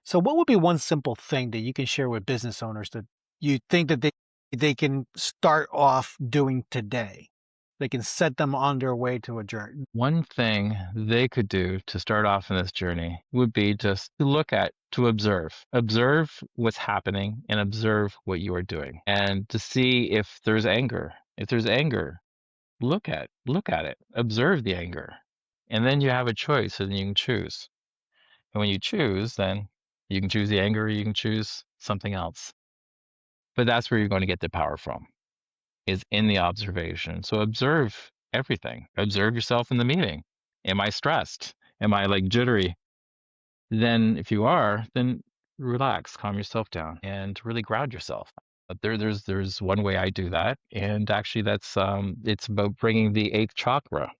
So what would be one simple thing that you can share with business owners that you think that they can start off doing today? They can set them on their way to a journey. One thing they could do to start off in this journey would be just to look at, to observe. Observe what's happening and observe what you are doing. And to see if there's anger. If there's anger, look at it. Observe the anger. And then you have a choice and you can choose. And when you choose, then you can choose the anger or you can choose something else. But that's where you're going to get the power from, is in the observation. So observe everything. Observe yourself in the meeting. Am I stressed? Am I like jittery? Then if you are, then relax, calm yourself down and really ground yourself. But there's one way I do that, and actually that's it's about bringing the eighth chakra,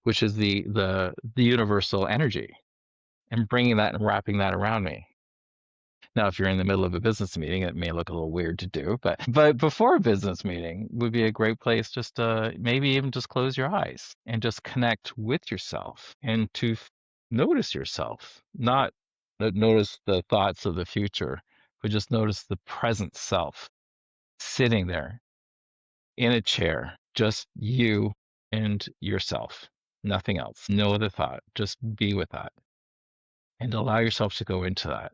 which is the universal energy, and bringing that and wrapping that around me. Now, if you're in the middle of a business meeting, it may look a little weird to do, but before a business meeting would be a great place just to maybe even just close your eyes and just connect with yourself and to notice yourself, not notice the thoughts of the future, but just notice the present self sitting there in a chair, just you and yourself, nothing else, no other thought, just be with that and allow yourself to go into that.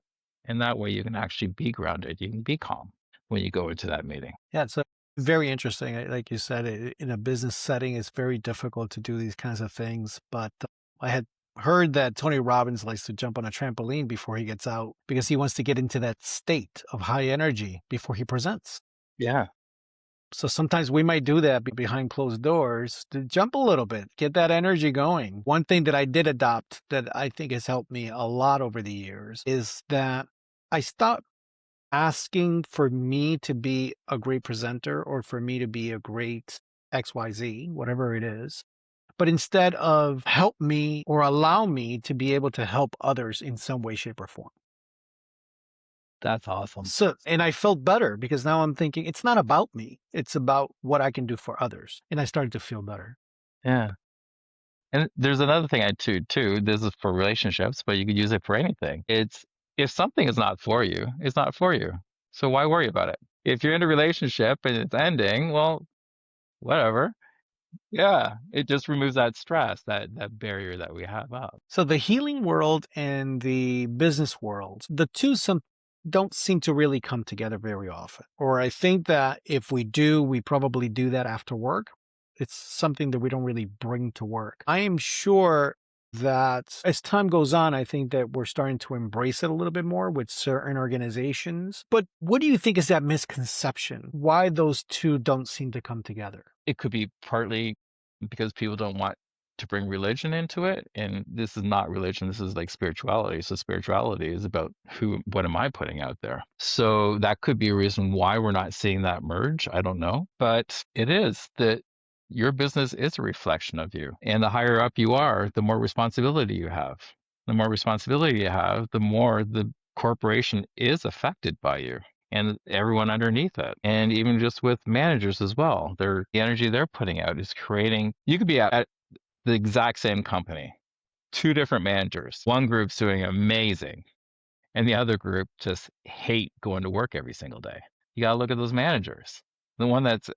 And that way you can actually be grounded. You can be calm when you go into that meeting. Yeah, it's very interesting. Like you said, in a business setting, it's very difficult to do these kinds of things. But I had heard that Tony Robbins likes to jump on a trampoline before he gets out because he wants to get into that state of high energy before he presents. Yeah. So sometimes we might do that behind closed doors to jump a little bit, get that energy going. One thing that I did adopt that I think has helped me a lot over the years is that I stopped asking for me to be a great presenter or for me to be a great XYZ, whatever it is, but instead of help me or allow me to be able to help others in some way, shape, or form. That's awesome. So, and I felt better because now I'm thinking it's not about me. It's about what I can do for others. And I started to feel better. Yeah. And there's another thing I do too. This is for relationships, but you could use it for anything. It's if something is not for you, it's not for you. So why worry about it? If you're in a relationship and it's ending, well, whatever. Yeah. It just removes that stress, that barrier that we have up. So the healing world and the business world, the two don't seem to really come together very often. Or I think that if we do, we probably do that after work. It's something that we don't really bring to work. I am sure that as time goes on, I think that we're starting to embrace it a little bit more with certain organizations. But what do you think is that misconception? Why those two don't seem to come together? It could be partly because people don't want to bring religion into it, and this is not religion, this is like spirituality. So spirituality is about what am I putting out there? So that could be a reason why we're not seeing that merge. I don't know, but it is that your business is a reflection of you. And the higher up you are, the more responsibility you have. The more responsibility you have, the more the corporation is affected by you and everyone underneath it. And even just with managers as well, the energy they're putting out is creating. You could be at the exact same company, two different managers. One group's doing amazing, and the other group just hate going to work every single day. You got to look at those managers. The one that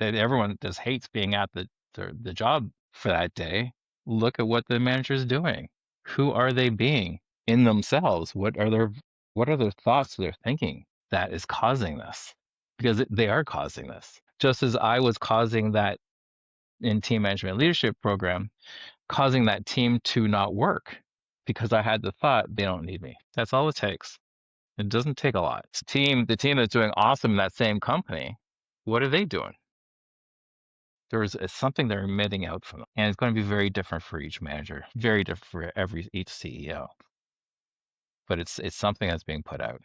everyone just hates being at the job for that day. Look at what the manager's doing. Who are they being in themselves? What are their thoughts they're thinking that is causing this? Because they are causing this. Just as I was causing that in team management leadership program, causing that team to not work because I had the thought they don't need me. That's all it takes. It doesn't take a lot. The team that's doing awesome in that same company, what are they doing? There's something they're emitting out from them, and it's going to be very different for each manager, very different for each CEO. But it's something that's being put out.